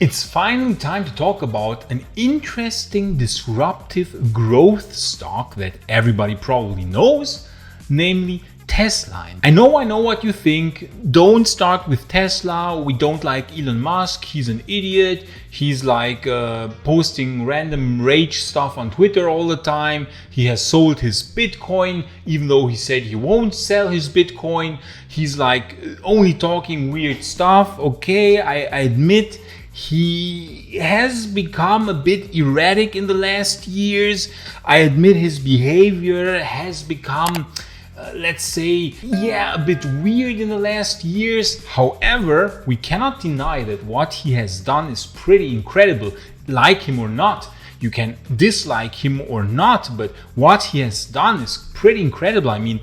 It's finally time to talk about an interesting disruptive growth stock that everybody probably knows, namely Tesla. I know what you think. Don't start with Tesla. We don't like Elon Musk. He's an idiot. He's like posting random rage stuff on Twitter all the time. He has sold his Bitcoin, even though he said he won't sell his Bitcoin. He's like only talking weird stuff. Okay, I admit he has become a bit erratic in the last years. I admit his behavior has become let's say, a bit weird in the last years. However, we cannot deny that what he has done is pretty incredible. Like him or not, you can dislike him or not, but what he has done is pretty incredible. I mean,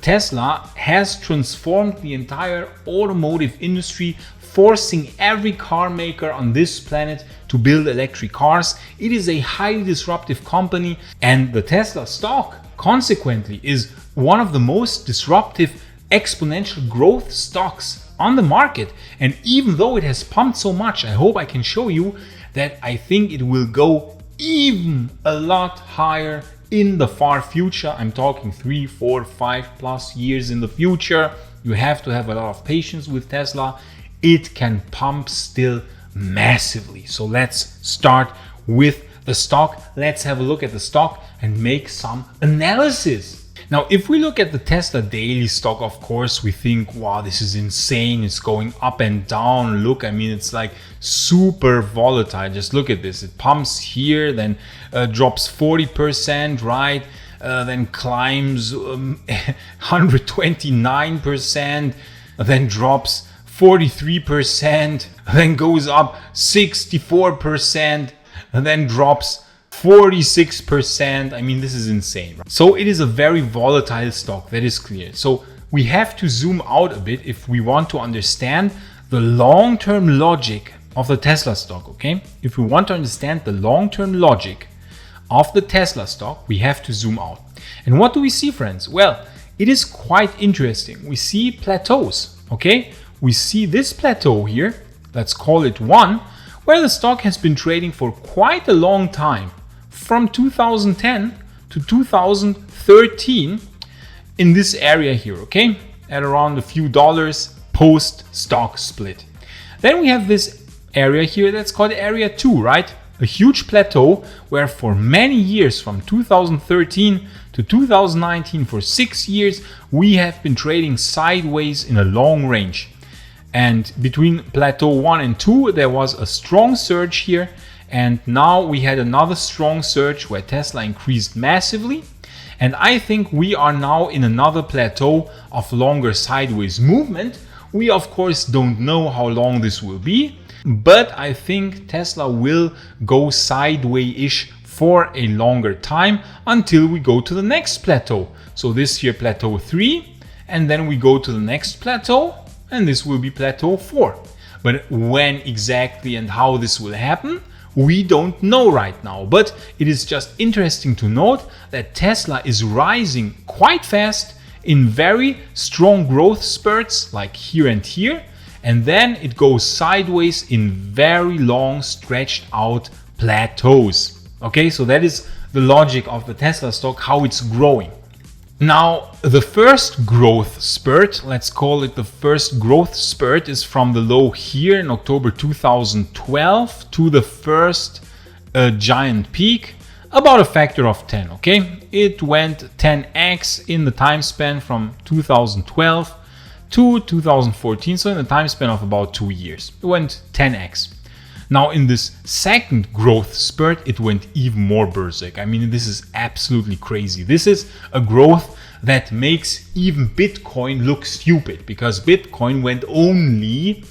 Tesla has transformed the entire automotive industry, forcing every car maker on this planet to build electric cars. It is a highly disruptive company, and the Tesla stock, consequently, is one of the most disruptive exponential growth stocks on the market. And even though it has pumped so much, I hope I can show you that I think it will go even a lot higher in the far future. I'm talking 3, 4, 5+ years in the future. You have to have a lot of patience with Tesla. It can pump still massively. So let's start with the stock. Let's have a look at the stock and make some analysis. Now, if we look at the Tesla daily stock, of course, we think, wow, this is insane. It's going up and down. Look, I mean, it's like super volatile. Just look at this. It pumps here, then drops 40%, right? Then climbs 129%, then drops 43%, then goes up 64%, and then drops 46%. I mean, this is insane. So it is a very volatile stock, that is clear. So we have to zoom out a bit if we want to understand the long-term logic of the Tesla stock, okay? If we want to understand the long-term logic of the Tesla stock, we have to zoom out. And what do we see, friends? Well, it is quite interesting. We see plateaus, okay? We see this plateau here, let's call it 1, where the stock has been trading for quite a long time, from 2010 to 2013 in this area here, okay? At around a few dollars post stock split. Then we have this area here that's called area 2, right? A huge plateau where for many years, from 2013 to 2019, for 6 years, we have been trading sideways in a long range. And between plateau 1 and 2, there was a strong surge here. And now we had another strong surge where Tesla increased massively. And I think we are now in another plateau of longer sideways movement. We, of course, don't know how long this will be, but I think Tesla will go sideways-ish for a longer time until we go to the next plateau. So this here, plateau 3, and then we go to the next plateau, and this will be plateau 4. But when exactly and how this will happen, we don't know right now. But it is just interesting to note that Tesla is rising quite fast in very strong growth spurts, like here and here, and then it goes sideways in very long stretched out plateaus. Okay, so that is the logic of the Tesla stock, how it's growing. Now, the first growth spurt, let's call it the first growth spurt, is from the low here in October 2012 to the first giant peak, about a factor of 10, okay? It went 10x in the time span from 2012 to 2014, so in the time span of about 2 years. It went 10x. Now, in this second growth spurt, it went even more berserk. I mean, this is absolutely crazy. This is a growth that makes even Bitcoin look stupid, because Bitcoin went only,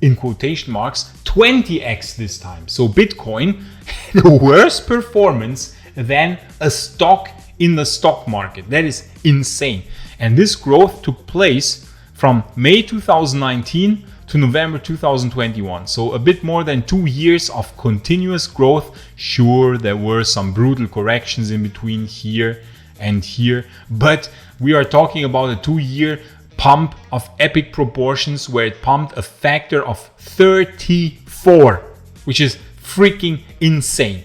in quotation marks, 20x this time. So Bitcoin had a worse performance than a stock in the stock market. That is insane. And this growth took place from May 2019 to November 2021. So a bit more than 2 years of continuous growth. Sure, there were some brutal corrections in between here and here, but we are talking about a 2-year pump of epic proportions where it pumped a factor of 34. which is freaking insane.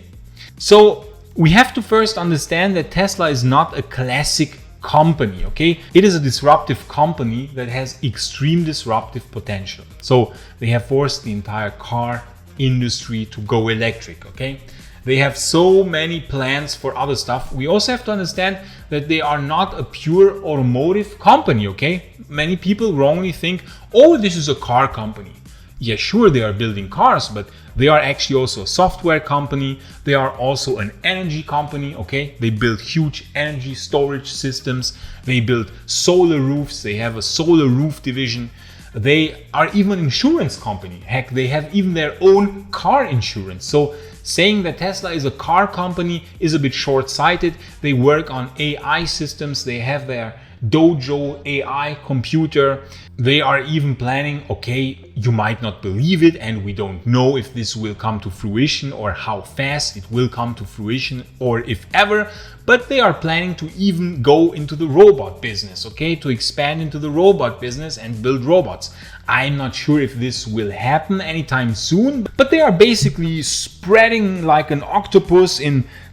So we have to first understand that Tesla is not a classic company, okay? It is a disruptive company that has extreme disruptive potential. So they have forced the entire car industry to go electric, okay? They have so many plans for other stuff. We also have to understand that they are not a pure automotive company, okay? Many people wrongly think, oh, this is a car company. Yeah, sure, they are building cars, but they are actually also a software company. They are also an energy company, okay? They build huge energy storage systems. They build solar roofs. They have a solar roof division. They are even an insurance company. Heck, they have even their own car insurance. So saying that Tesla is a car company is a bit short-sighted. They work on AI systems. They have their Dojo AI computer. They are even planning, okay, you might not believe it, and we don't know if this will come to fruition or how fast it will come to fruition or if ever, but they are planning to even go into the robot business, okay, to expand into the robot business and build robots. I'm not sure if this will happen anytime soon, but they are basically spreading like an octopus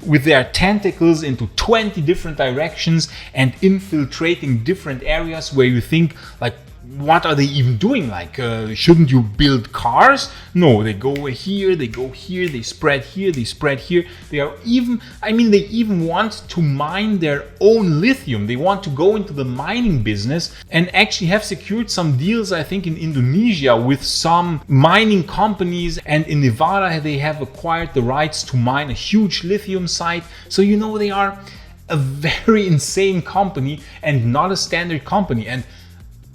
with their tentacles into 20 different directions and infiltrating different areas where you think, like, what are they even doing? Like, shouldn't you build cars? No, they go here, they go here, they spread here, they spread here. They are even, they even want to mine their own lithium. They want to go into the mining business and actually have secured some deals, I think, in Indonesia with some mining companies. And in Nevada, they have acquired the rights to mine a huge lithium site. So, they are a very insane company and not a standard company. And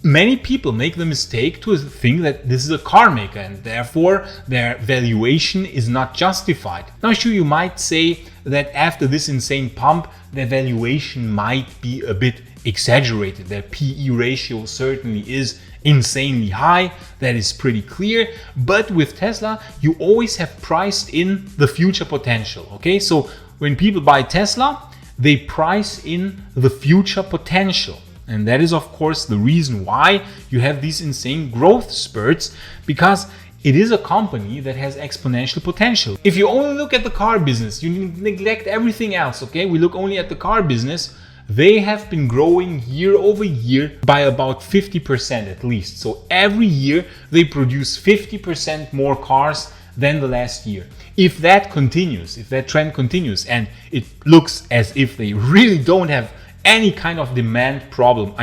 many people make the mistake to think that this is a car maker and therefore their valuation is not justified. Now, sure, you might say that after this insane pump, their valuation might be a bit exaggerated. Their PE ratio certainly is insanely high. That is pretty clear. But with Tesla, you always have priced in the future potential. Okay, so when people buy Tesla, they price in the future potential. And that is, of course, the reason why you have these insane growth spurts, because it is a company that has exponential potential. If you only look at the car business, you neglect everything else, okay? We look only at the car business. They have been growing year over year by about 50% at least. So every year they produce 50% more cars than the last year. If that continues, if that trend continues, and it looks as if they really don't have any kind of demand problem.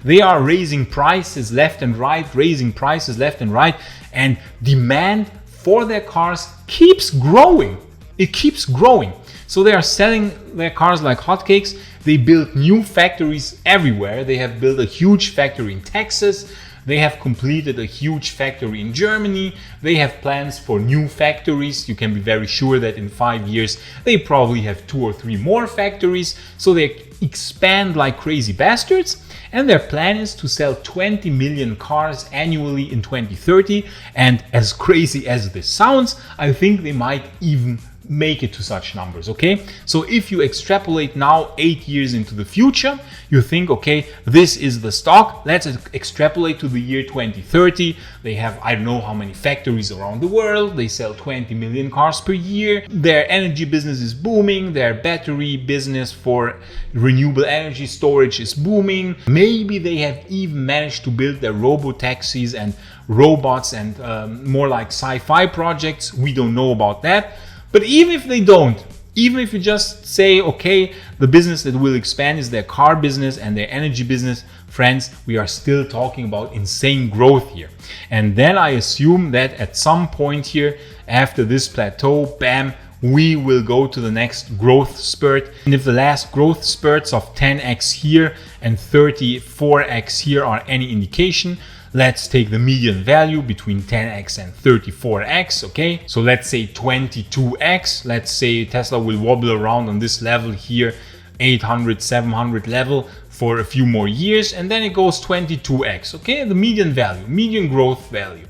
They are raising prices left and right, and demand for their cars keeps growing. It keeps growing. So they are selling their cars like hotcakes. They build new factories everywhere. They have built a huge factory in Texas. They have completed a huge factory in Germany. They have plans for new factories. You can be very sure that in 5 years, they probably have 2 or 3 more factories. So they expand like crazy bastards. And their plan is to sell 20 million cars annually in 2030. And as crazy as this sounds, I think they might even make it to such numbers, okay? So if you extrapolate now 8 years into the future, you think, okay, this is the stock. Let's extrapolate to the year 2030. They have, I don't know how many factories around the world. They sell 20 million cars per year. Their energy business is booming. Their battery business for renewable energy storage is booming. Maybe they have even managed to build their robo-taxis and robots and more like sci-fi projects. We don't know about that. But even if they don't, even if you just say, okay, the business that will expand is their car business and their energy business, friends, we are still talking about insane growth here. And then I assume that at some point here, after this plateau, bam, we will go to the next growth spurt. And if the last growth spurts of 10x here and 34x here are any indication, let's take the median value between 10x and 34x, okay? So let's say 22x. Let's say Tesla will wobble around on this level here, 800, 700 level for a few more years, and then it goes 22x, okay? The median value, median growth value.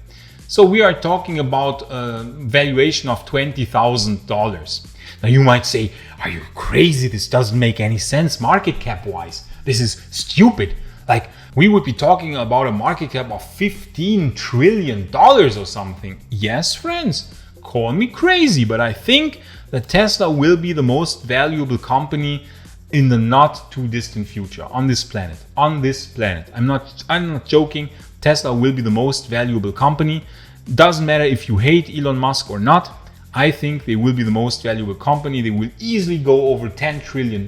So we are talking about a valuation of $20,000. Now you might say, are you crazy? This doesn't make any sense market cap wise. This is stupid. Like, we would be talking about a market cap of $15 trillion or something. Yes, friends, call me crazy, but I think that Tesla will be the most valuable company in the not too distant future on this planet. I'm not joking. Tesla will be the most valuable company. Doesn't matter if you hate Elon Musk or not. I think they will be the most valuable company. They will easily go over $10 trillion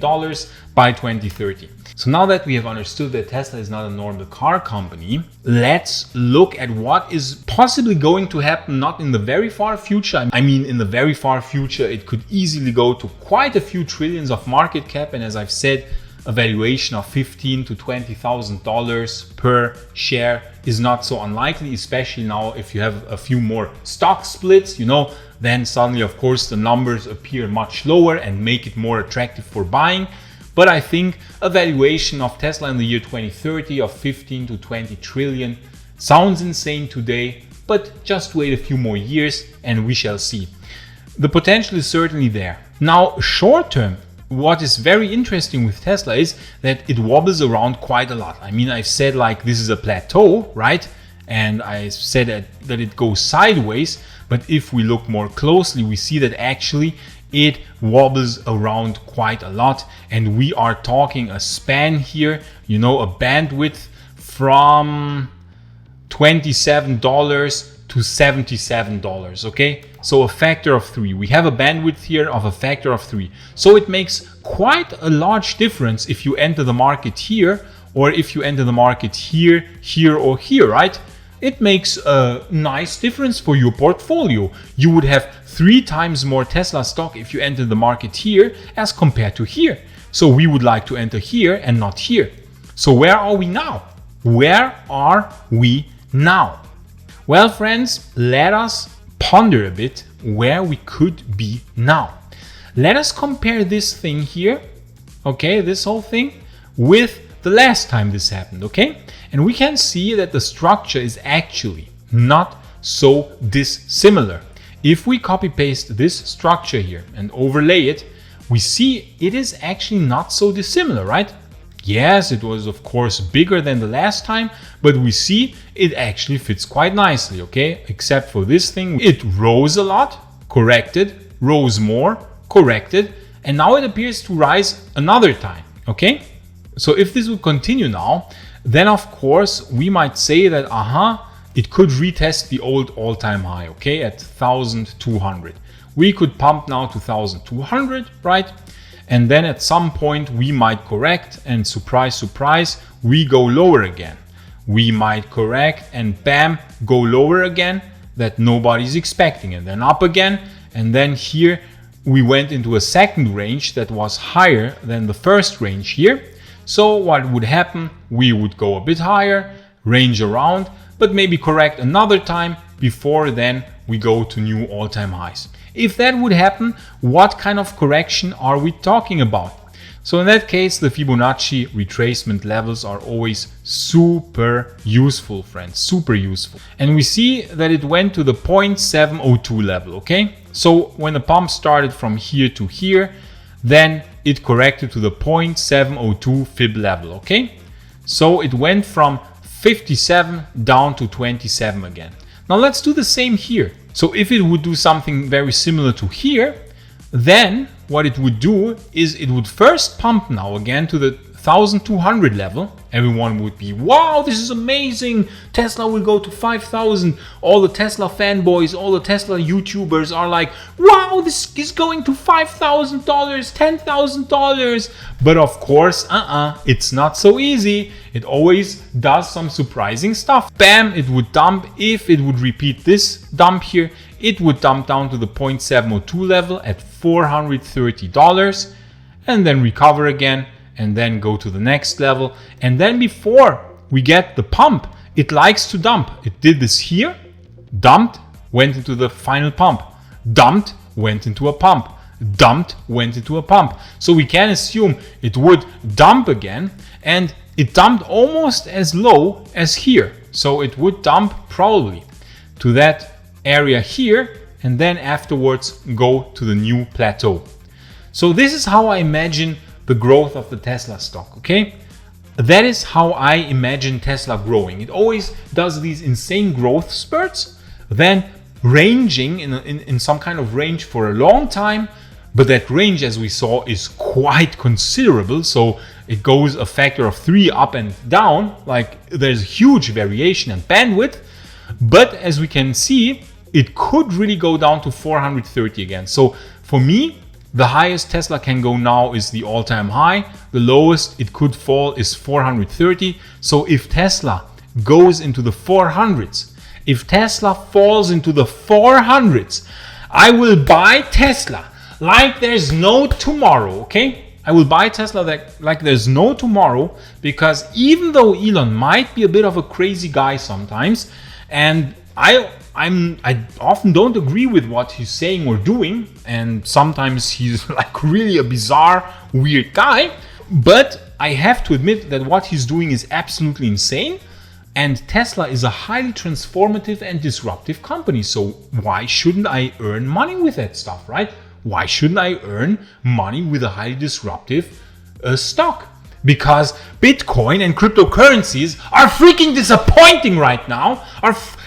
by 2030. So now that we have understood that Tesla is not a normal car company, let's look at what is possibly going to happen not in the very far future. I mean, in the very far future, it could easily go to quite a few trillions of market cap. And as I've said, a valuation of $15,000 to $20,000 per share is not so unlikely, especially now if you have a few more stock splits, then suddenly, of course, the numbers appear much lower and make it more attractive for buying. But I think a valuation of Tesla in the year 2030 of 15 to 20 trillion sounds insane today, but just wait a few more years and we shall see. The potential is certainly there. Now, short term, what is very interesting with Tesla is that it wobbles around quite a lot. I mean, I've said like this is a plateau, right? And I said that it goes sideways. But if we look more closely, we see that actually it wobbles around quite a lot. And we are talking a span here, a bandwidth from $27 to $77, okay? So a factor of 3. We have a bandwidth here of a factor of 3. So it makes quite a large difference if you enter the market here or if you enter the market here, here or here, right? It makes a nice difference for your portfolio. You would have 3 times more Tesla stock if you enter the market here as compared to here. So we would like to enter here and not here. So where are we now? Where are we now? Well, friends, let us ponder a bit where we could be now. Let us compare this thing here, okay, this whole thing, with the last time this happened, okay? And we can see that the structure is actually not so dissimilar. If we copy paste this structure here and overlay it, we see it is actually not so dissimilar, right? Yes, it was of course bigger than the last time, but we see it actually fits quite nicely, okay? Except for this thing, it rose a lot, corrected, rose more, corrected, and now it appears to rise another time, okay? So if this would continue now, then of course we might say that, it could retest the old all-time high, okay, at 1,200. We could pump now to 1,200, right? And then at some point we might correct and surprise, surprise, we go lower again. We might correct and bam, go lower again that nobody's expecting, and then up again. And then here we went into a second range that was higher than the first range here. So what would happen? We would go a bit higher, range around, but maybe correct another time before then we go to new all-time highs. If that would happen, what kind of correction are we talking about? So in that case, the Fibonacci retracement levels are always super useful, friends, super useful. And we see that it went to the 0.702 level, okay? So when the pump started from here to here, then it corrected to the 0.702 fib level, okay? So it went from 57 down to 27 again. Now let's do the same here. So if it would do something very similar to here, then what it would do is it would first pump now again to the 1,200 level. Everyone would be, wow, this is amazing. Tesla will go to 5,000. All the Tesla fanboys, all the Tesla YouTubers are like, wow, this is going to $5,000, $10,000. But of course, it's not so easy. It always does some surprising stuff. Bam, it would dump. If it would repeat this dump here, it would dump down to the 0.702 level at $430 and then recover again and then go to the next level. And then before we get the pump, it likes to dump. It did this here, dumped, went into the final pump, dumped, went into a pump, dumped, went into a pump. So we can assume it would dump again, and it dumped almost as low as here. So it would dump probably to that area here and then afterwards go to the new plateau. So this is how I imagine the growth of the Tesla stock, okay? That is how I imagine Tesla growing. It always does these insane growth spurts, then ranging in some kind of range for a long time, but that range, as we saw, is quite considerable. So it goes a factor of 3 up and down, like there's huge variation and bandwidth. But as we can see, it could really go down to 430 again. So for me, the highest Tesla can go now is the all-time high. The lowest it could fall is 430. So if Tesla goes into the 400s, if Tesla falls into the 400s, I will buy Tesla like there's no tomorrow, okay? I will buy Tesla like there's no tomorrow, because even though Elon might be a bit of a crazy guy sometimes, and I often don't agree with what he's saying or doing, and sometimes he's like really a bizarre, weird guy, but I have to admit that what he's doing is absolutely insane. And Tesla is a highly transformative and disruptive company. So why shouldn't I earn money with that stuff, right? Why shouldn't I earn money with a highly disruptive stock? Because Bitcoin and cryptocurrencies are freaking disappointing right now,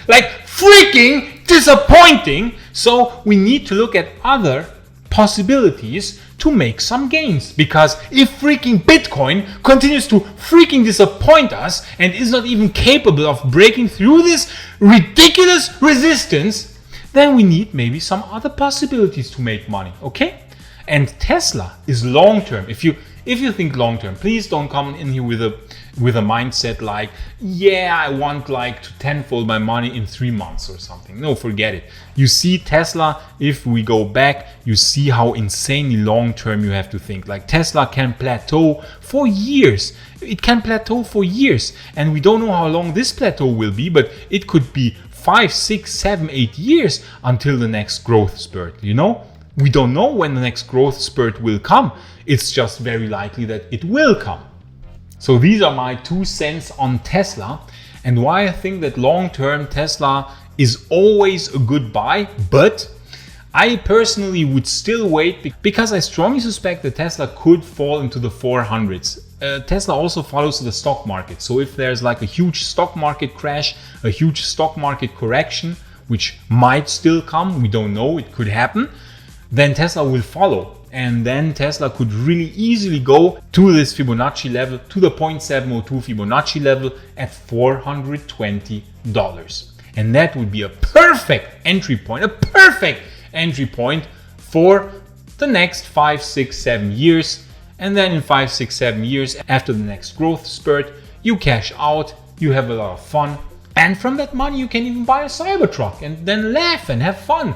like freaking disappointing. So we need to look at other possibilities to make some gains, because if freaking Bitcoin continues to freaking disappoint us and is not even capable of breaking through this ridiculous resistance, then we need maybe some other possibilities to make money, okay? And Tesla is long term. If you think long term, please don't come in here with a mindset like, yeah, I want like to tenfold my money in 3 months or something. No, forget it. You see Tesla, if we go back, you see how insanely long term you have to think. Like Tesla can plateau for years. It can plateau for years. And we don't know how long this plateau will be, but it could be 5, 6, 7, 8 years until the next growth spurt, you know? We don't know when the next growth spurt will come. It's just very likely that it will come. So these are my 2 cents on Tesla and why I think that long-term Tesla is always a good buy, but I personally would still wait because I strongly suspect that Tesla could fall into the 400s. Tesla also follows the stock market. So if there's like a huge stock market crash, a huge stock market correction, which might still come, we don't know, it could happen, then Tesla will follow. And then Tesla could really easily go to this Fibonacci level, to the 0.702 Fibonacci level at $420. And that would be a perfect entry point for the next 5, 6, 7 years. And then in 5, 6, 7 years after the next growth spurt, you cash out, you have a lot of fun. And from that money, you can even buy a Cybertruck and then laugh and have fun.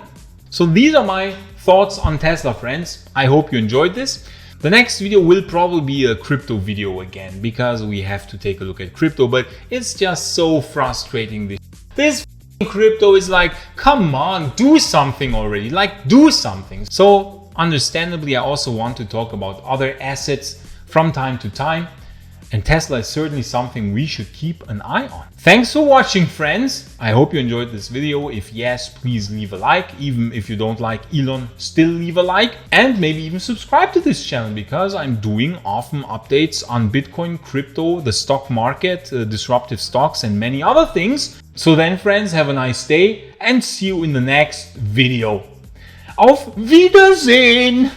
So these are my thoughts on Tesla, friends. I hope you enjoyed this. The next video will probably be a crypto video again, because we have to take a look at crypto, but it's just so frustrating. This crypto is like, come on, do something already, like do something. So understandably, I also want to talk about other assets from time to time. And Tesla is certainly something we should keep an eye on. Thanks for watching, friends. I hope you enjoyed this video. If yes, please leave a like. Even if you don't like Elon, still leave a like. And maybe even subscribe to this channel, because I'm doing often updates on Bitcoin, crypto, the stock market, disruptive stocks, and many other things. So then, friends, have a nice day and see you in the next video. Auf Wiedersehen!